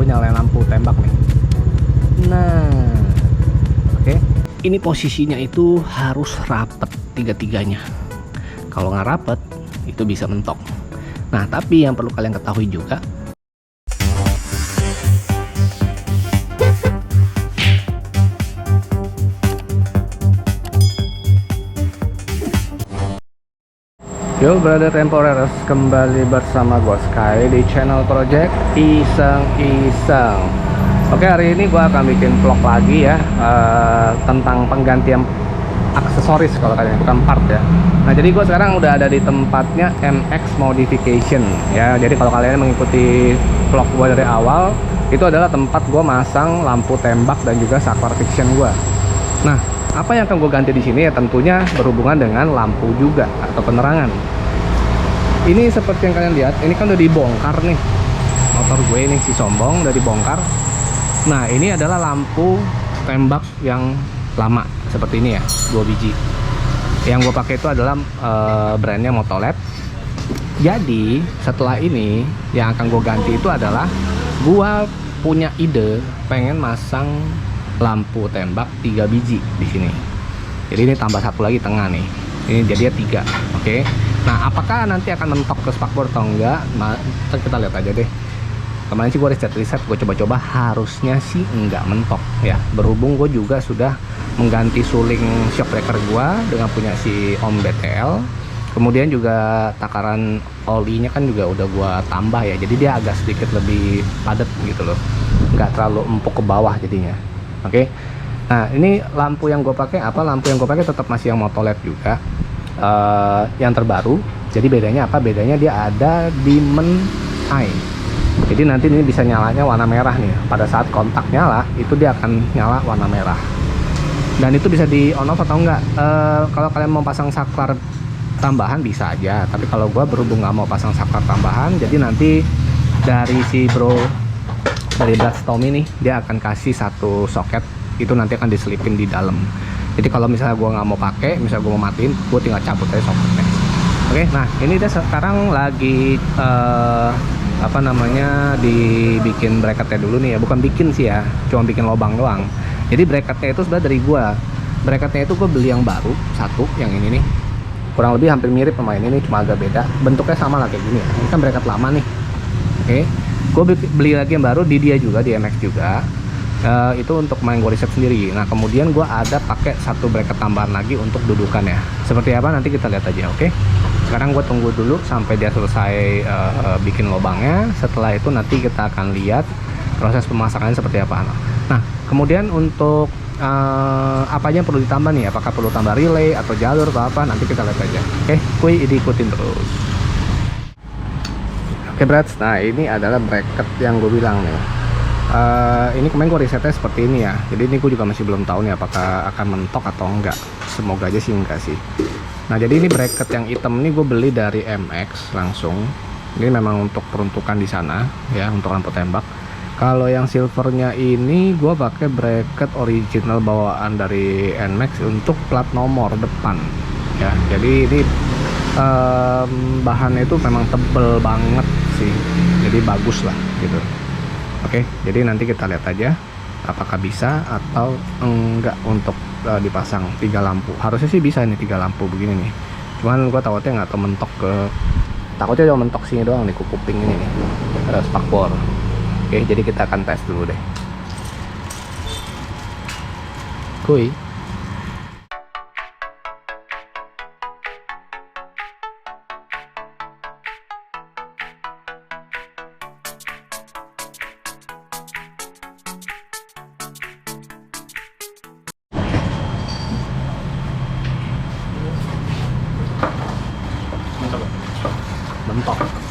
nyalain lampu tembak nih. Nah, oke. Ini posisinya itu harus rapet tiga-tiganya. Kalau nggak rapet, itu bisa mentok. Nah, tapi yang perlu kalian ketahui juga, yo brother temporeros, kembali bersama gue Sky di channel project iseng-iseng. Oke, hari ini gue akan bikin vlog lagi ya, tentang penggantian aksesoris kalau kalian, bukan part ya. Nah, jadi gue sekarang udah ada di tempatnya MX Modification ya. Jadi kalau kalian mengikuti vlog gue dari awal, itu adalah tempat gue masang lampu tembak dan juga saklar fiction gue. Nah, apa yang akan gue ganti di sini ya tentunya berhubungan dengan lampu juga atau penerangan. Ini seperti yang kalian lihat, ini kan udah dibongkar nih. Motor gue ini si sombong udah dibongkar. Nah, ini adalah lampu tembak yang lama seperti ini ya, 2 biji. Yang gue pakai itu adalah brandnya Motoled. Jadi setelah ini yang akan gue ganti itu adalah gue punya ide pengen masang lampu tembak 3 biji di sini. Jadi ini tambah satu lagi tengah nih. Ini jadinya 3. Oke. Nah, apakah nanti akan mentok ke spakbor atau enggak? Nah, kita lihat aja deh. Kemarin sih gue riset, gue coba-coba, harusnya sih enggak mentok ya. Berhubung gue juga sudah mengganti suling shock breaker gue dengan punya si Om BTL. Kemudian juga takaran olinya kan juga udah gue tambah ya. Jadi dia agak sedikit lebih padat gitu loh. Enggak terlalu empuk ke bawah jadinya. Oke. Nah, ini lampu yang gue pakai apa? Lampu yang gue pakai tetap masih yang Motoled juga. Yang terbaru. Jadi bedanya apa? Bedanya dia ada dimming eye. Jadi nanti ini bisa nyalanya warna merah nih. Pada saat kontak nyala, itu dia akan nyala warna merah. Dan itu bisa di on off atau enggak. Kalau kalian mau pasang saklar tambahan bisa aja. Tapi kalau gua berhubung nggak mau pasang saklar tambahan, jadi nanti dari si bro dari Blackstone ini dia akan kasih satu soket. Itu nanti akan diselipin di dalam. Jadi kalau misalnya gua nggak mau pakai, misalnya gua mau matiin, gua tinggal cabut aja soketnya. Oke, nah ini dia sekarang lagi apa namanya, dibikin bracketnya dulu nih ya. Bukan bikin sih ya, cuma bikin lubang doang. Jadi bracketnya itu sebenarnya dari gua. Bracketnya itu gue beli yang baru satu, yang ini nih. Kurang lebih hampir mirip sama ini, cuma agak beda. Bentuknya sama lah kayak gini ya. Ini kan bracket lama nih. Oke, gue beli lagi yang baru di dia juga, di MX juga. Itu untuk main gue riset sendiri. Nah, kemudian gue ada pakai satu bracket tambahan lagi untuk dudukan ya. Seperti apa nanti kita lihat aja. Oke. Sekarang gue tunggu dulu sampai dia selesai bikin lubangnya. Setelah itu nanti kita akan lihat proses pemasakannya seperti apa. Nah, kemudian untuk apa aja yang perlu ditambah nih? Apakah perlu tambah relay atau jalur atau apa? Nanti kita lihat aja. Oke, kuy ikutin terus. Oke, brats. Nah, ini adalah bracket yang gue bilang nih. Ini kemarin gue risetnya seperti ini ya. Jadi ini gue juga masih belum tahu nih apakah akan mentok atau enggak. Semoga aja sih enggak sih. Nah, jadi ini bracket yang hitam ini gue beli dari MX langsung. Ini memang untuk peruntukan di sana ya, untuk lampu tembak. Kalau yang silvernya ini gue pakai bracket original bawaan dari NMAX untuk plat nomor depan ya. Jadi ini bahannya itu memang tebel banget sih. Jadi bagus lah gitu. Oke, jadi nanti kita lihat aja apakah bisa atau enggak untuk dipasang 3 lampu. Harusnya sih bisa ini 3 lampu begini nih. Cuman gue takutnya nggak tahu mentok takutnya cuma mentok sini doang nih, ke kuping ini nih. Ada spakbor. Oke, jadi kita akan tes dulu deh. Kuy.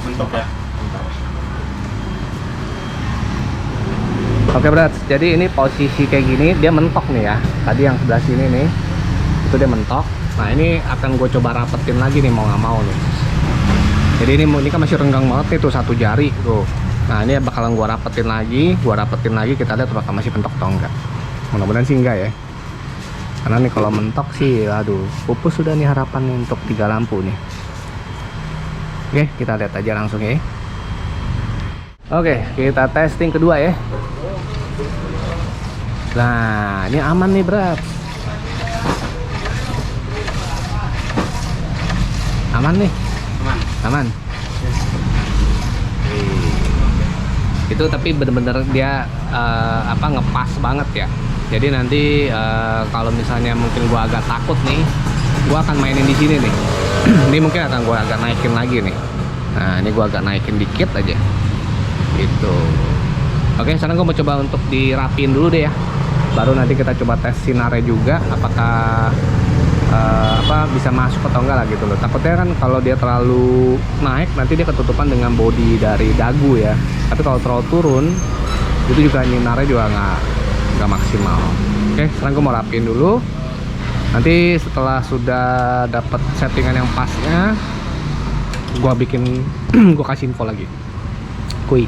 Mentok ya. Oke, berat. Jadi ini posisi kayak gini dia mentok nih ya. Tadi yang sebelah sini nih itu dia mentok. Nah, ini akan gue coba rapetin lagi nih, mau nggak mau nih. Jadi ini kan masih renggang banget nih tuh, satu jari tuh. Nah, ini bakalan gue rapetin lagi, kita lihat apakah masih mentok atau enggak. Mudah-mudahan sih enggak ya. Karena nih kalau mentok sih, aduh, pupus sudah nih harapan nih untuk 3 lampu nih. Oke, kita lihat aja langsung ya. Oke, kita testing kedua ya. Nah, ini aman nih, Brat. Aman nih. Aman. Itu tapi bener-bener dia ngepas banget ya. Jadi nanti kalau misalnya mungkin gua agak takut nih, gua akan mainin di sini nih. Ini mungkin akan gua agak naikin lagi nih. Nah, ini gua agak naikin dikit aja. Gitu. Oke, sekarang gua mau coba untuk dirapin dulu deh ya. Baru nanti kita coba tes sinarnya juga, apakah bisa masuk atau enggak lah gitu loh. Takutnya kan kalau dia terlalu naik nanti dia ketutupan dengan bodi dari dagu ya. Tapi kalau terlalu turun itu juga nyinarnya juga nggak maksimal. Oke, sekarang gue mau rapin dulu. Nanti setelah sudah dapat settingan yang pasnya, gue bikin gue kasih info lagi. Kui.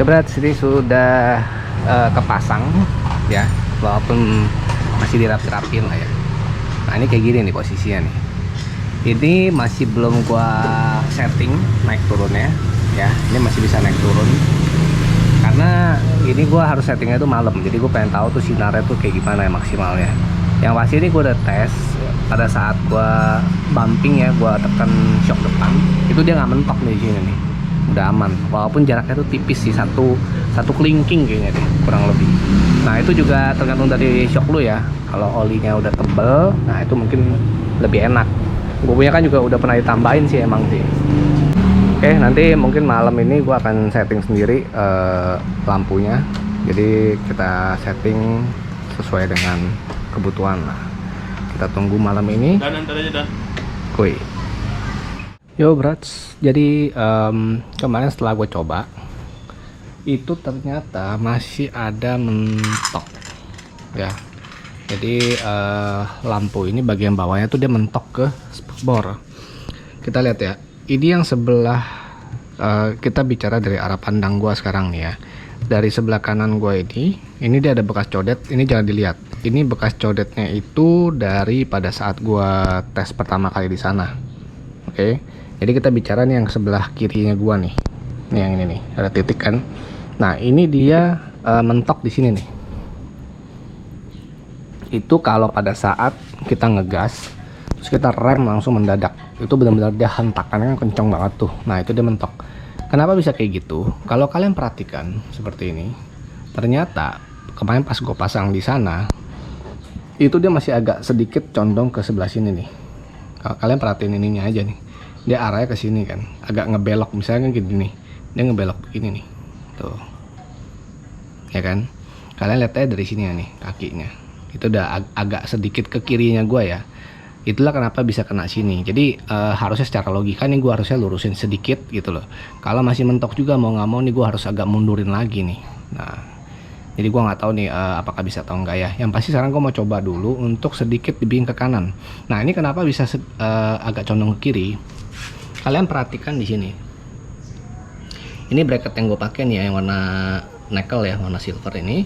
Berat sini sudah kepasang ya, walaupun masih dirapin lah ya. Nah ini kayak gini nih posisinya nih. Ini masih belum gua setting naik turunnya ya. Ini masih bisa naik turun karena ini gua harus settingnya itu malam. Jadi gue pengen tahu tuh sinarnya tuh kayak gimana ya maksimalnya. Yang pasti ini gue udah tes pada saat gua bumping ya, gua tekan shock depan itu dia nggak mentok nih di sini nih. Udah aman, walaupun jaraknya tuh tipis sih, satu kelingking kayaknya deh kurang lebih. Nah itu juga tergantung dari shock lu ya. Kalau olinya udah tebel, nah itu mungkin lebih enak. Gue punya kan juga udah pernah ditambahin sih emang sih. Oke, nanti mungkin malam ini gue akan setting sendiri lampunya. Jadi kita setting sesuai dengan kebutuhan lah. Kita tunggu malam ini. Dan antar aja dan. Kuy. Yo brats, jadi kemarin setelah gue coba itu ternyata masih ada mentok ya. Jadi lampu ini bagian bawahnya tuh dia mentok ke spakbor. Kita lihat ya, ini yang sebelah kita bicara dari arah pandang gue sekarang nih ya. Dari sebelah kanan gue ini dia ada bekas codet. Ini jangan dilihat, ini bekas codetnya itu dari pada saat gue tes pertama kali di sana. Oke. Jadi kita bicara nih yang sebelah kirinya gua nih. Nih yang ini nih, ada titik kan. Nah, ini dia mentok di sini nih. Itu kalau pada saat kita ngegas terus kita rem langsung mendadak. Itu benar-benar dia hentakannya kenceng banget tuh. Nah, itu dia mentok. Kenapa bisa kayak gitu? Kalau kalian perhatikan seperti ini, ternyata kemarin pas gue pasang di sana itu dia masih agak sedikit condong ke sebelah sini nih. Kalau kalian perhatiin ininya aja nih. Dia arahnya ke sini kan, agak ngebelok misalnya gini nih, dia ngebelok begini nih, tuh, ya kan? Kalian lihat aja dari sini ya nih kakinya, itu udah agak sedikit ke kirinya gua ya. Itulah kenapa bisa kena sini. Jadi harusnya secara logika nih gua harusnya lurusin sedikit gitu loh. Kalau masih mentok juga mau nggak mau nih gua harus agak mundurin lagi nih. Nah, jadi gua nggak tahu nih apakah bisa atau enggak ya. Yang pasti sekarang gua mau coba dulu untuk sedikit dibikin ke kanan. Nah ini kenapa bisa agak condong ke kiri? Kalian perhatikan di sini. Ini bracket yang gue pakai nih ya, yang warna nickel ya, warna silver ini.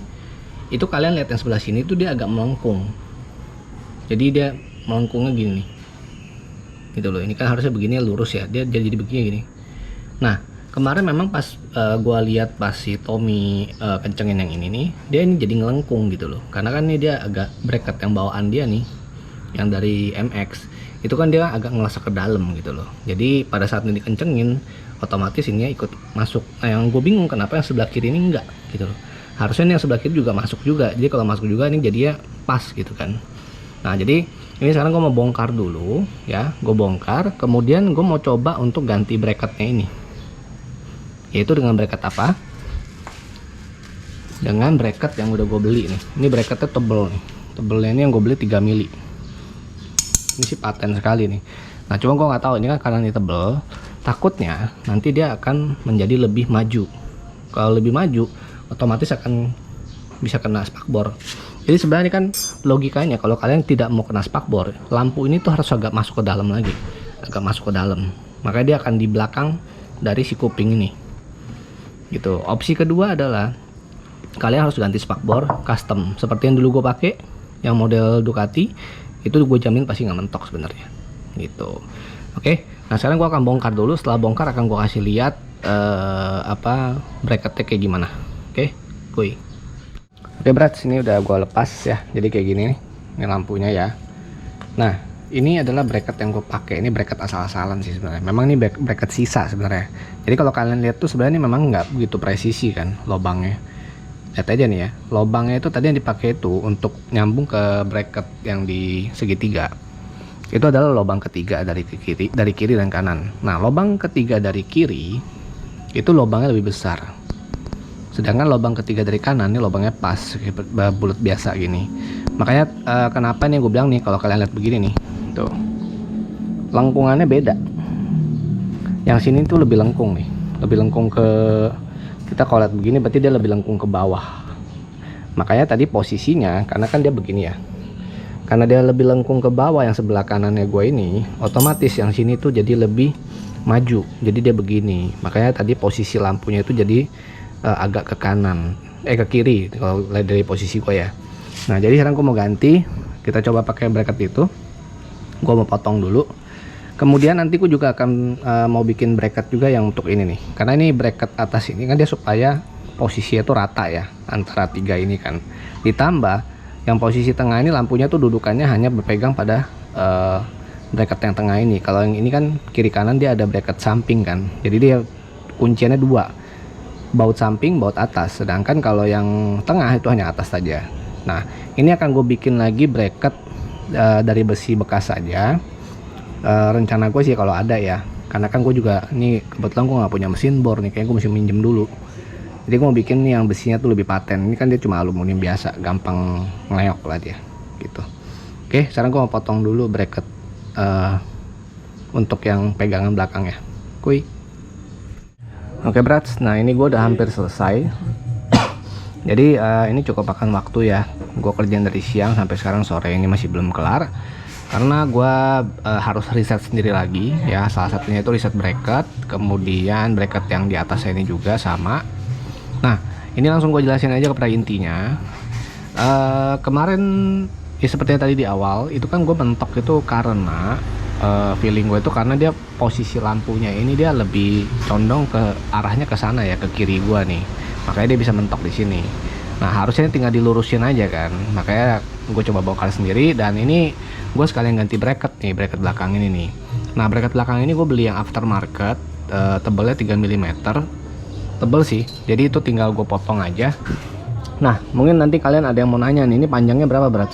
Itu kalian lihat yang sebelah sini tuh dia agak melengkung. Jadi dia melengkungnya gini nih. Gitu loh. Ini kan harusnya begini lurus ya. Dia jadi begini gini. Nah, kemarin memang pas gue lihat pas si Tommy kencengin yang ini nih, dia ini jadi ngelengkung gitu loh. Karena kan ini dia agak bracket yang bawaan dia nih, yang dari MX. Itu kan dia agak ngelesek ke dalam gitu loh. Jadi pada saat ini dikencengin otomatis ini ikut masuk. Nah yang gue bingung kenapa yang sebelah kiri ini enggak gitu loh. Harusnya ini yang sebelah kiri juga masuk juga. Jadi kalau masuk juga ini jadinya pas gitu kan. Nah jadi ini sekarang gue mau bongkar dulu ya. Gue bongkar, kemudian gue mau coba untuk ganti bracketnya ini. Yaitu dengan bracket apa? Dengan bracket yang udah gue beli nih. Ini bracketnya tebel nih. Tebelnya ini yang gue beli 3 mili. Ini sih paten sekali nih. Nah cuma gue nggak tahu ini kan karena ini tebel, takutnya nanti dia akan menjadi lebih maju. Kalau lebih maju otomatis akan bisa kena spakbor. Jadi sebenarnya kan logikanya kalau kalian tidak mau kena spakbor, lampu ini tuh harus agak masuk ke dalam lagi, agak masuk ke dalam. Makanya dia akan di belakang dari si kuping ini gitu. Opsi kedua adalah kalian harus ganti spakbor custom seperti yang dulu gue pakai, yang model Ducati itu gue jamin pasti nggak mentok sebenarnya gitu. Oke, nah sekarang gue akan bongkar dulu. Setelah bongkar akan gue kasih lihat bracketnya kayak gimana. Oke, kuy. Oke berat, ini udah gue lepas ya, jadi kayak gini nih, ini lampunya ya. Nah ini adalah bracket yang gue pakai. Ini bracket asal-asalan sih sebenarnya. Memang ini bracket sisa sebenarnya. Jadi kalau kalian lihat tuh sebenarnya ini memang nggak begitu presisi kan lobangnya. Lihat aja nih ya, lobangnya itu tadi yang dipakai itu untuk nyambung ke bracket yang di segitiga. Itu adalah lobang ketiga dari kiri dan kanan. Nah lobang ketiga dari kiri itu lobangnya lebih besar. Sedangkan lobang ketiga dari kanan ini lobangnya pas, bulat biasa gini. Makanya kenapa nih gue bilang nih, kalau kalian lihat begini nih, tuh lengkungannya beda. Yang sini tuh lebih lengkung nih, lebih lengkung ke, kita kalau lihat begini berarti dia lebih lengkung ke bawah. Makanya tadi posisinya, karena kan dia begini ya, karena dia lebih lengkung ke bawah yang sebelah kanannya gue ini, otomatis yang sini tuh jadi lebih maju, jadi dia begini. Makanya tadi posisi lampunya itu jadi agak ke kanan, ke kiri kalau lihat dari posisi gue ya. Nah jadi sekarang gue mau ganti, kita coba pakai bracket itu. Gue mau potong dulu, kemudian nanti gue juga akan mau bikin bracket juga yang untuk ini nih, karena ini bracket atas ini kan dia supaya posisinya itu rata ya antara tiga ini kan. Ditambah yang posisi tengah ini lampunya tuh dudukannya hanya berpegang pada bracket yang tengah ini. Kalau yang ini kan kiri kanan dia ada bracket samping kan, jadi dia kunciannya dua, baut samping, baut atas. Sedangkan kalau yang tengah itu hanya atas saja. Nah ini akan gue bikin lagi bracket dari besi bekas saja. Rencana gue sih kalau ada ya, karena kan gue juga ini kebetulan gue nggak punya mesin bor nih, kayak gue mesti minjem dulu. Jadi gue mau bikin nih yang besinya tuh lebih paten. Ini kan dia cuma aluminium biasa, gampang ngeleok lah dia gitu. Oke, sekarang gue mau potong dulu bracket untuk yang pegangan belakangnya, kuy. Oke berat, nah ini gue udah hampir selesai. Jadi ini cukup makan waktu ya. Gue kerjain dari siang sampai sekarang sore ini masih belum kelar, karena gue harus riset sendiri lagi ya. Salah satunya itu riset bracket, kemudian bracket yang di atas ini juga sama. Nah ini langsung gue jelasin aja kepada intinya. Kemarin ya seperti yang tadi di awal itu kan gue mentok itu karena feeling gue itu karena dia posisi lampunya ini dia lebih condong ke arahnya ke sana ya, ke kiri gue nih. Makanya dia bisa mentok di sini. Nah harusnya tinggal dilurusin aja kan. Makanya gue coba bongkar sendiri, dan ini gue sekalian ganti bracket nih, bracket belakang ini nih. Nah bracket belakang ini gue beli yang aftermarket, tebelnya 3 mm, tebel sih. Jadi itu tinggal gue potong aja. Nah mungkin nanti kalian ada yang mau nanya nih, ini panjangnya berapa berat?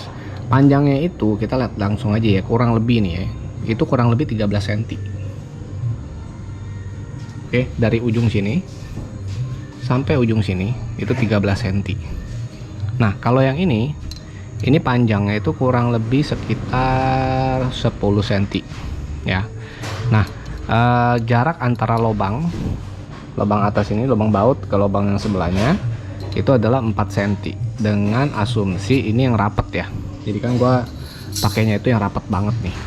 Panjangnya itu kita lihat langsung aja ya, kurang lebih nih ya, itu kurang lebih 13 cm. Oke, dari ujung sini sampai ujung sini itu 13 cm. Nah kalau yang ini panjangnya itu kurang lebih sekitar 10 cm ya. Nah jarak antara lubang atas ini, lubang baut ke lubang yang sebelahnya itu adalah 4 cm, dengan asumsi ini yang rapat ya. Jadi kan gua pakainya itu yang rapat banget nih.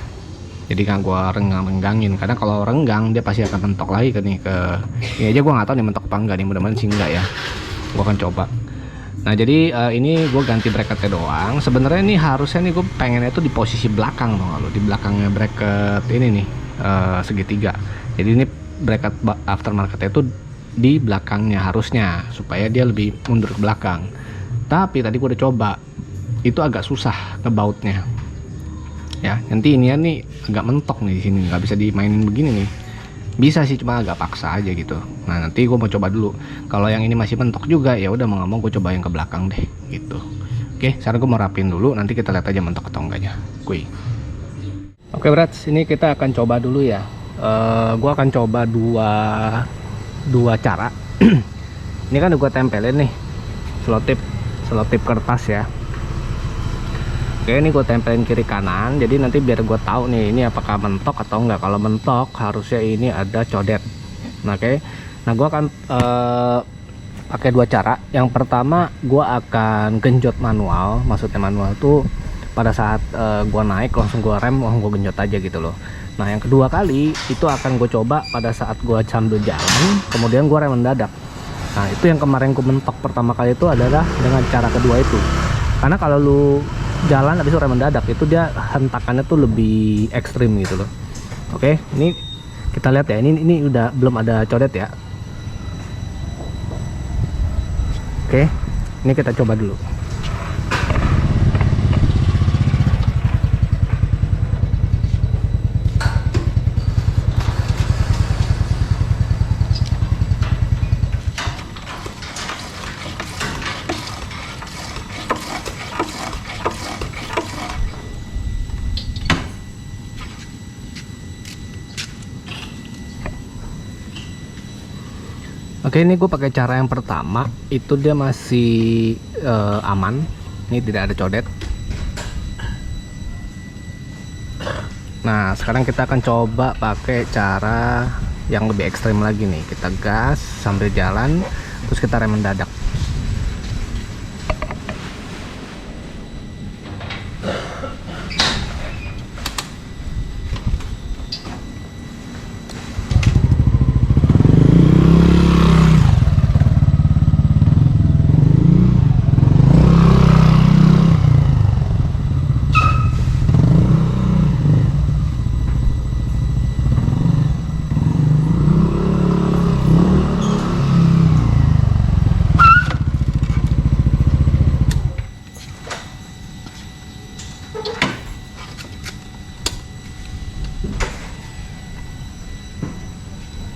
Jadi kan gua renggang-renggangin, karena kalau renggang dia pasti akan mentok lagi ke nih, ke ini aja gua nggak tahu nih mentok apa enggak nih, mudah-mudahan sih enggak ya. Gua akan coba. Nah jadi ini gue ganti bracketnya doang. Sebenarnya ini harusnya nih gue pengennya itu di posisi belakang tuh, kalau di belakangnya bracket ini nih segitiga. Jadi ini bracket aftermarketnya itu di belakangnya harusnya, supaya dia lebih mundur ke belakang. Tapi tadi gue udah coba, itu agak susah ngebautnya ya. Nanti ini ya nih agak mentok nih di sini, nggak bisa dimainin begini nih. Bisa sih, cuma agak paksa aja gitu. Nah nanti gue mau coba dulu. Kalau yang ini masih mentok juga ya udah, mau nggak mau gue coba yang ke belakang deh gitu. Oke, sekarang gue mau rapin dulu, nanti kita lihat aja mentok atau enggaknya. Kuy. Oke berat, ini kita akan coba dulu ya. Gue akan coba dua cara. Ini kan udah gue tempelin nih selotip kertas ya. Oke, ini gue tempelin kiri kanan, jadi nanti biar gue tahu nih ini apakah mentok atau enggak. Kalau mentok harusnya ini ada codet. Nah, oke, nah gue akan pakai dua cara. Yang pertama gue akan genjot manual, maksudnya manual tuh pada saat gue naik langsung gue rem, langsung gue genjot aja gitu loh. Nah yang kedua kali itu akan gue coba pada saat gue sambil jalan, kemudian gue rem mendadak. Nah itu yang kemarin gue mentok pertama kali itu adalah dengan cara kedua itu. Karena kalau lu jalan habis itu rem mendadak itu dia hentakannya tuh lebih ekstrim gitu loh. Oke, ini kita lihat ya, ini udah belum ada codet ya. Oke, ini kita coba dulu. Oke, ini gue pakai cara yang pertama itu dia masih aman. Ini tidak ada codet. Nah sekarang kita akan coba pakai cara yang lebih ekstrim lagi nih. Kita gas sambil jalan, terus kita rem mendadak.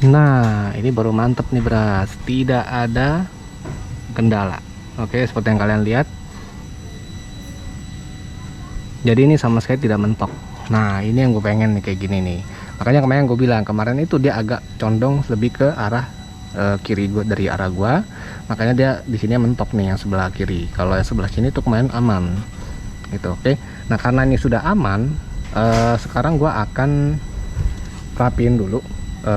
Nah ini baru mantep nih Bras, tidak ada kendala. Oke, seperti yang kalian lihat, jadi ini sama sekali tidak mentok. Nah ini yang gue pengen nih kayak gini nih. Makanya kemarin gue bilang, kemarin itu dia agak condong lebih ke arah kiri gue dari arah gua, makanya dia di sini mentok nih yang sebelah kiri. Kalau yang sebelah sini tuh kemarin aman gitu. Oke, nah karena ini sudah aman, sekarang gua akan rapiin dulu,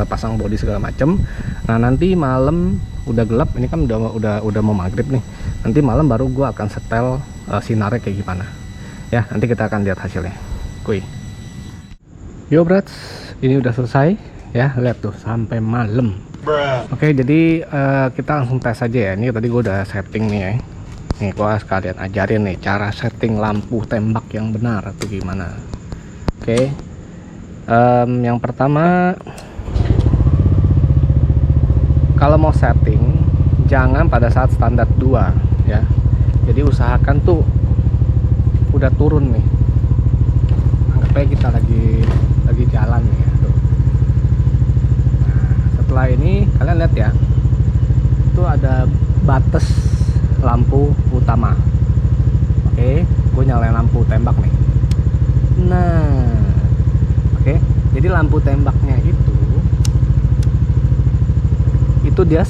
pasang bodi segala macem. Nah nanti malam udah gelap, ini kan udah mau maghrib nih, nanti malam baru gua akan setel sinarnya kayak gimana ya, nanti kita akan lihat hasilnya. Kuy yo brats, ini udah selesai ya, lihat tuh sampai malam. Oke, jadi kita langsung tes aja ya. Ini tadi gue udah setting nih ya. Nih gue sekalian ajarin nih cara setting lampu tembak yang benar atau gimana. Oke, yang pertama, kalau mau setting jangan pada saat standar 2 ya. Jadi usahakan tuh udah turun nih. Anggap aja kita lagi jalan nih ya. Tuh. Nah, setelah ini kalian lihat ya, itu ada batas lampu utama. Oke, gue nyalain lampu tembak nih. Nah, oke, jadi lampu tembaknya itu dia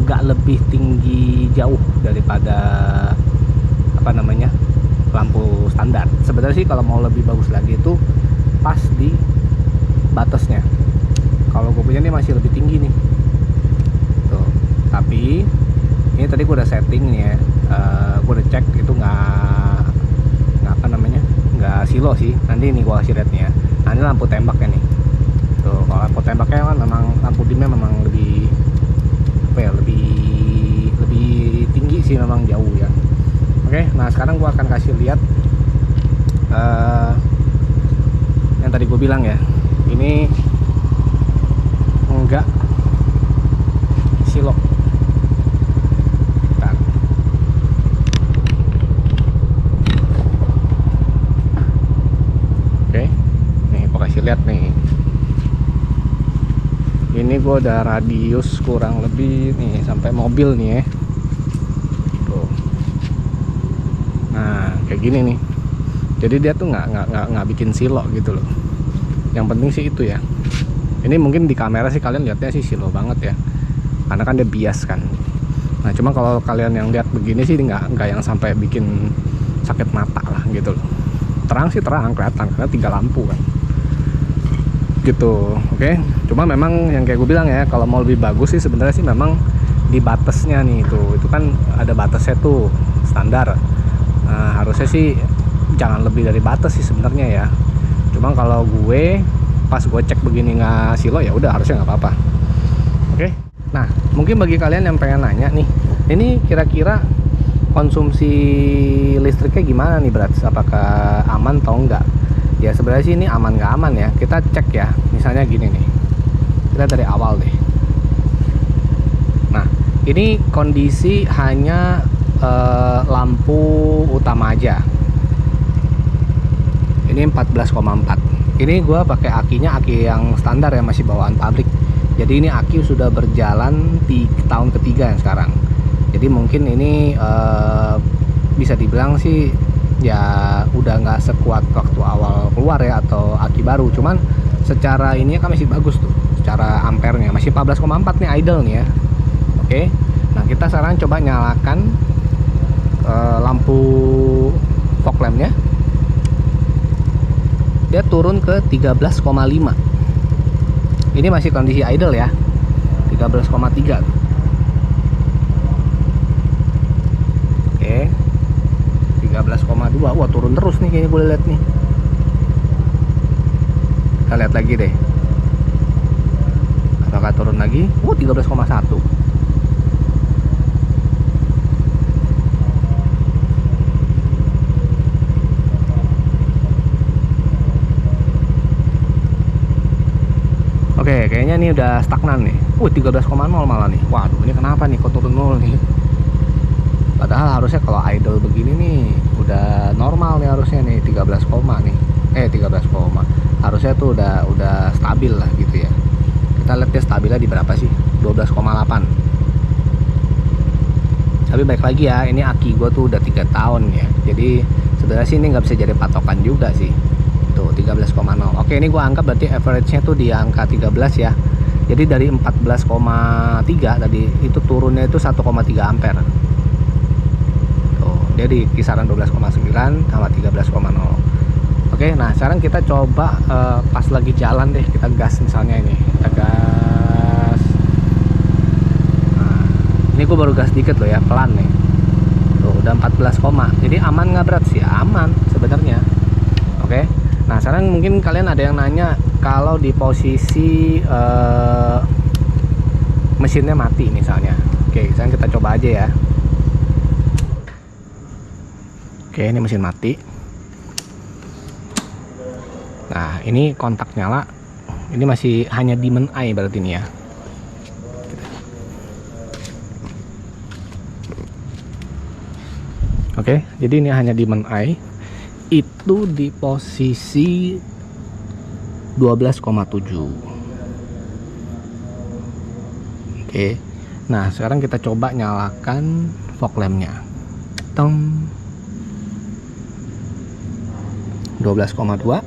gak lebih tinggi jauh daripada apa namanya lampu standar. Sebenarnya sih kalau mau lebih bagus lagi itu pas di batasnya. Kalau gue punya ini masih lebih tinggi nih tuh, tapi ini tadi gue udah setting nih ya, gue udah cek itu nggak apa namanya, nggak silo sih. Nanti ini gue kasih lihat nih ya. Nah ini lampu tembaknya nih tuh. Kalau lampu tembaknya kan memang lampu dimnya memang lebih apa ya, lebih tinggi sih, memang jauh ya. Oke, nah sekarang gue akan kasih lihat yang tadi gue bilang ya, ini enggak silok. Bentar. Oke, nih gue kasih lihat nih. Ini gue udah radius kurang lebih nih sampai mobil nih ya. Tuh. Nah kayak gini nih. Jadi dia tuh nggak bikin silok gitu loh. Yang penting sih itu ya. Ini mungkin di kamera sih kalian lihatnya sih silo banget ya, karena kan dia bias kan. Nah cuma kalau kalian yang lihat begini sih nggak yang sampai bikin sakit mata lah gitu loh. Terang sih terang kelihatan karena 3 lampu kan gitu. Oke, cuma memang yang kayak gue bilang ya, kalau mau lebih bagus sih sebenarnya sih memang di batasnya nih, itu kan ada batasnya tuh standar. Nah, harusnya sih jangan lebih dari batas sih sebenarnya ya. Cuma kalau gue pas gue cek begini nggak silo, ya udah harusnya nggak apa-apa. Oke, Nah, mungkin bagi kalian yang pengen nanya nih, ini kira-kira konsumsi listriknya gimana nih Brats? Apakah aman atau enggak? Ya sebenarnya sih ini aman nggak aman ya. Kita cek ya, misalnya gini nih. Kita dari awal deh. Nah, ini kondisi hanya lampu utama aja. Ini 14,4. Ini gua pakai akinya aki yang standar ya, masih bawaan pabrik. Jadi ini aki sudah berjalan di tahun ketiga yang sekarang. Jadi mungkin ini bisa dibilang sih ya udah nggak sekuat waktu awal keluar ya, atau aki baru. Cuman secara ini kan masih bagus tuh, secara ampernya masih 14,4 nih, idle nih ya. Oke, nah kita sekarang coba nyalakan lampu fog lampnya. Dia turun ke 13,5. Ini masih kondisi idle ya, 13,3. Oke, 13,2. Wah, turun terus nih kayaknya, boleh lihat nih. Kita lihat lagi deh, apakah turun lagi. 13,1. Oke, kayaknya ini udah stagnan nih. 13,0 malah nih. Waduh, ini kenapa nih kok turun 0 nih? Padahal harusnya kalau idle begini nih udah normal nih, harusnya nih 13, nih. 13, harusnya tuh udah stabil lah gitu ya. Kita lihat ya stabilnya di berapa sih? 12,8. Tapi baik lagi ya, ini aki gue tuh udah 3 tahun ya. Jadi sebenarnya sih ini nggak bisa jadi patokan juga sih. Tuh 13,0. Oke, ini gua anggap berarti average-nya tuh di angka 13 ya. Jadi dari 14,3 tadi itu turunnya itu 1,3 ampere. Tuh, dia di kisaran 12,9 sama 13,0. Oke, nah sekarang kita coba pas lagi jalan deh, kita gas misalnya ini. Kita gas. Nah, ini gua baru gas dikit loh ya, pelan nih. Tuh, udah 14, jadi aman nggak berat sih? Aman sebenarnya. Oke. Nah sekarang mungkin kalian ada yang nanya, kalau di posisi mesinnya mati misalnya. Oke, sekarang kita coba aja ya. Oke, ini mesin mati. Nah ini kontak nyala. Ini masih hanya dimming eye berarti ini ya. Oke, jadi ini hanya dimming eye. Itu di posisi 12,7. Oke. Nah, sekarang kita coba nyalakan fog lampnya. Teng. 12,2.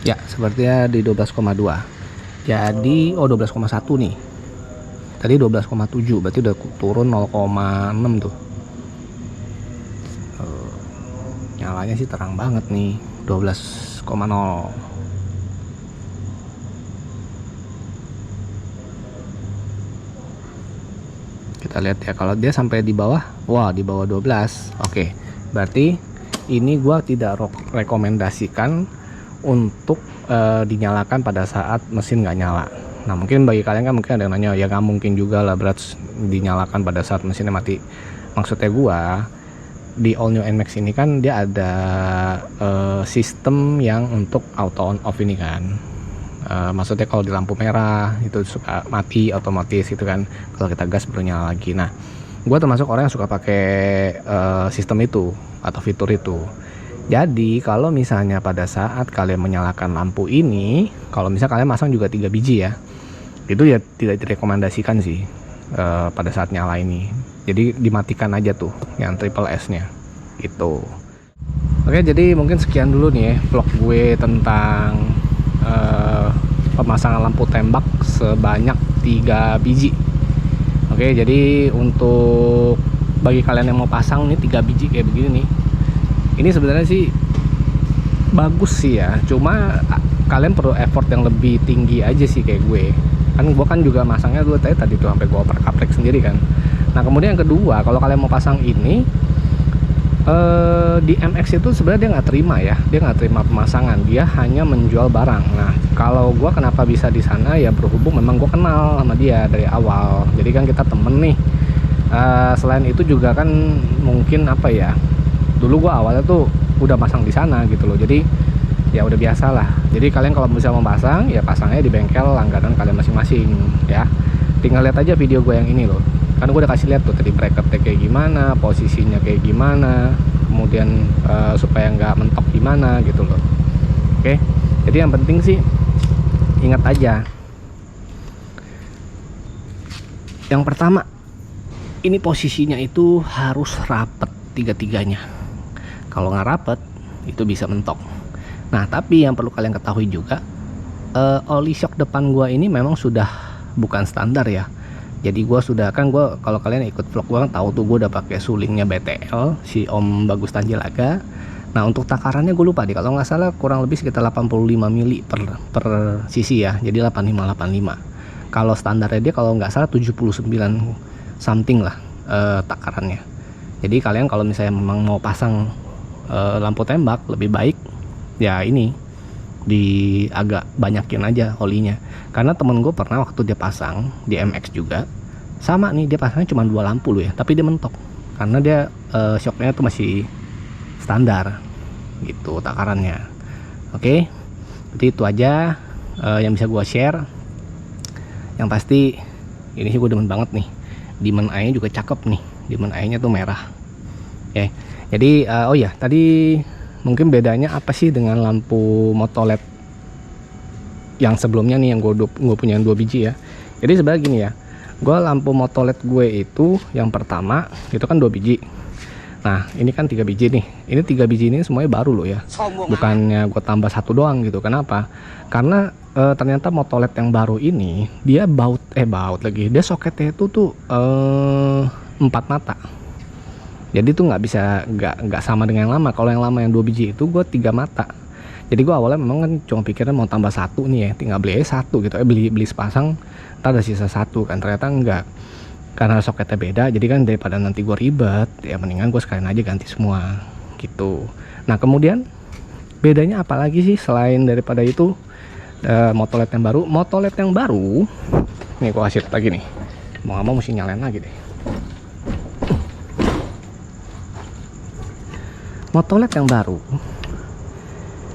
Ya, sepertinya di 12,2. Jadi 12,1 nih. Tadi 12,7, berarti udah turun 0,6 tuh. Nyalanya sih terang banget nih, 12,0. Kita lihat ya, kalau dia sampai di bawah, wah di bawah 12. Oke, berarti ini gua tidak rekomendasikan untuk dinyalakan pada saat mesin nggak nyala. Nah mungkin bagi kalian kan mungkin ada yang nanya, ya nggak mungkin juga lah berat dinyalakan pada saat mesinnya mati. Maksudnya gua di All New NMAX ini kan dia ada sistem yang untuk auto on off ini kan. Maksudnya kalau di lampu merah itu suka mati otomatis itu kan, kalau kita gas baru nyala lagi. Nah gua termasuk orang yang suka pakai sistem itu atau fitur itu. Jadi kalau misalnya pada saat kalian menyalakan lampu ini, kalau misalnya kalian masang juga 3 biji ya, itu ya tidak direkomendasikan sih pada saat nyala ini. Jadi dimatikan aja tuh yang triple S nya itu. Oke, jadi mungkin sekian dulu nih ya vlog gue tentang pemasangan lampu tembak sebanyak 3 biji. Oke, jadi untuk bagi kalian yang mau pasang nih 3 biji kayak begini nih, ini sebenarnya sih bagus sih ya, cuma kalian perlu effort yang lebih tinggi aja sih kayak gue. Kan gue kan juga masangnya gue tadi tuh sampai gue oper kaprek sendiri kan. Nah kemudian yang kedua, kalau kalian mau pasang ini di MX itu sebenarnya dia nggak terima ya, dia nggak terima pemasangan, dia hanya menjual barang. Nah kalau gua kenapa bisa di sana ya, berhubung memang gua kenal sama dia dari awal, jadi kan kita temen nih. Selain itu juga kan mungkin apa ya, dulu gua awalnya tuh udah pasang di sana gitu loh, jadi ya udah biasa lah. Jadi kalian kalau bisa mau pasang ya pasangnya di bengkel langganan kalian masing-masing ya. Tinggal lihat aja video gue yang ini loh, kan gue udah kasih lihat tuh tadi bracketnya kayak gimana, posisinya kayak gimana, kemudian supaya nggak mentok gimana gitu loh. Oke, jadi yang penting sih ingat aja, yang pertama ini posisinya itu harus rapet tiga-tiganya. Kalau nggak rapet itu bisa mentok. Nah tapi yang perlu kalian ketahui juga, oli shock depan gua ini memang sudah bukan standar ya. Jadi gua sudah, kan gua kalau kalian ikut vlog gua kan tahu tuh gua udah pakai sulingnya BTL si Om Bagus Tanjelaga. Nah untuk takarannya gue lupa deh, kalau nggak salah kurang lebih sekitar 85 mili per sisi ya, jadi 85. Kalau standarnya dia kalau nggak salah 79 something lah takarannya. Jadi kalian kalau misalnya memang mau pasang lampu tembak, lebih baik ya ini di agak banyakin aja olinya. Karena temen gue pernah waktu dia pasang di MX juga sama nih, dia pasangnya cuma 2 lampu loh ya, tapi dia mentok karena dia shocknya tuh masih standar gitu takarannya. Oke, jadi itu aja yang bisa gue share. Yang pasti ini sih gue demen banget nih, diamond eye-nya juga cakep nih, diamond eye-nya tuh merah. Oke, jadi oh ya tadi mungkin bedanya apa sih dengan lampu motolet yang sebelumnya nih, yang gue punya 2 biji ya. Jadi sebenarnya gini ya, gue lampu motolet gue itu yang pertama itu kan 2 biji. Nah ini kan 3 biji nih, ini 3 biji ini semuanya baru loh ya, bukannya gue tambah 1 doang gitu. Kenapa? Karena ternyata motolet yang baru ini dia baut lagi, dia soketnya itu tuh 4 mata. Jadi tuh nggak sama dengan yang lama. Kalau yang lama yang 2 biji itu gue 3 mata. Jadi gue awalnya memang kan cuma pikirnya mau tambah 1 nih ya, tinggal beli aja 1 gitu, beli sepasang, ntar ada sisa 1 kan. Ternyata enggak, karena soketnya beda. Jadi kan daripada nanti gue ribet ya, mendingan gue sekalian aja ganti semua gitu. Nah kemudian bedanya apa lagi sih selain daripada itu motolet yang baru? Motolet yang baru nih gue kasih lagi nih, mau nggak mau mesti nyalain lagi deh. Motolet yang baru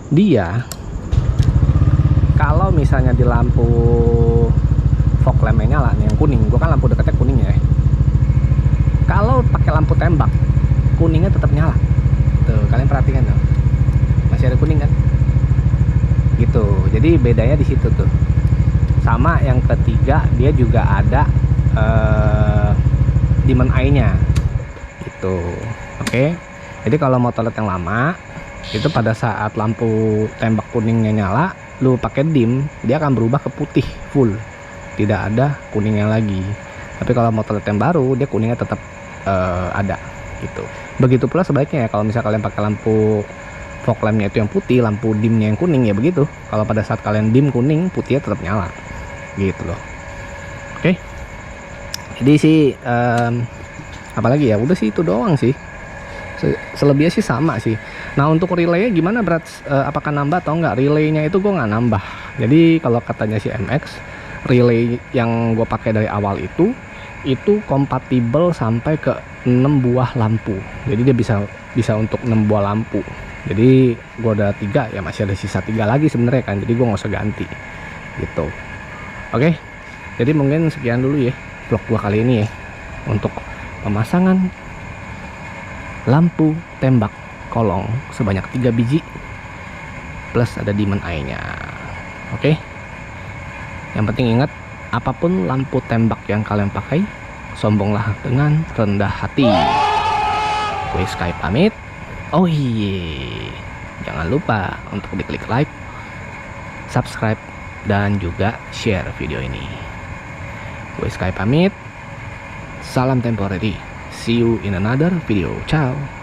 dia kalau misalnya di lampu fog lampnya nyala nih yang kuning, gua kan lampu dekatnya kuning ya, kalau pakai lampu tembak kuningnya tetap nyala tuh, kalian perhatikan tuh masih ada kuning kan gitu. Jadi bedanya di situ tuh. Sama yang ketiga, dia juga ada diamond eye-nya gitu. Oke. Jadi kalau motolet yang lama itu pada saat lampu tembak kuningnya nyala, lu pakai dim, dia akan berubah ke putih full, tidak ada kuningnya lagi. Tapi kalau motolet yang baru, dia kuningnya tetap ada gitu. Begitu pula sebaliknya ya, kalau misalnya kalian pakai lampu fog lampnya itu yang putih, lampu dimnya yang kuning ya begitu. Kalau pada saat kalian dim kuning, putihnya tetap nyala gitu loh. Oke. Jadi sih apalagi ya, udah sih itu doang sih. Selebihnya sih sama sih. Nah untuk relaynya gimana berat, apakah nambah atau enggak? Relaynya itu gue nggak nambah. Jadi kalau katanya si MX, relay yang gue pakai dari awal itu kompatibel sampai ke 6 buah lampu. Jadi dia bisa untuk 6 buah lampu. Jadi gue ada 3 ya, masih ada sisa 3 lagi sebenarnya kan. Jadi gue nggak usah ganti gitu. Oke, jadi mungkin sekian dulu ya vlog gue kali ini ya, untuk pemasangan lampu tembak kolong sebanyak 3 biji plus ada diamond eye-nya. Oke. Yang penting ingat, apapun lampu tembak yang kalian pakai, sombonglah dengan rendah hati. Gue Sky pamit. Oh iya, jangan lupa untuk diklik like, subscribe, dan juga share video ini. Gue Sky pamit. Salam temporary. See you in another video. Ciao.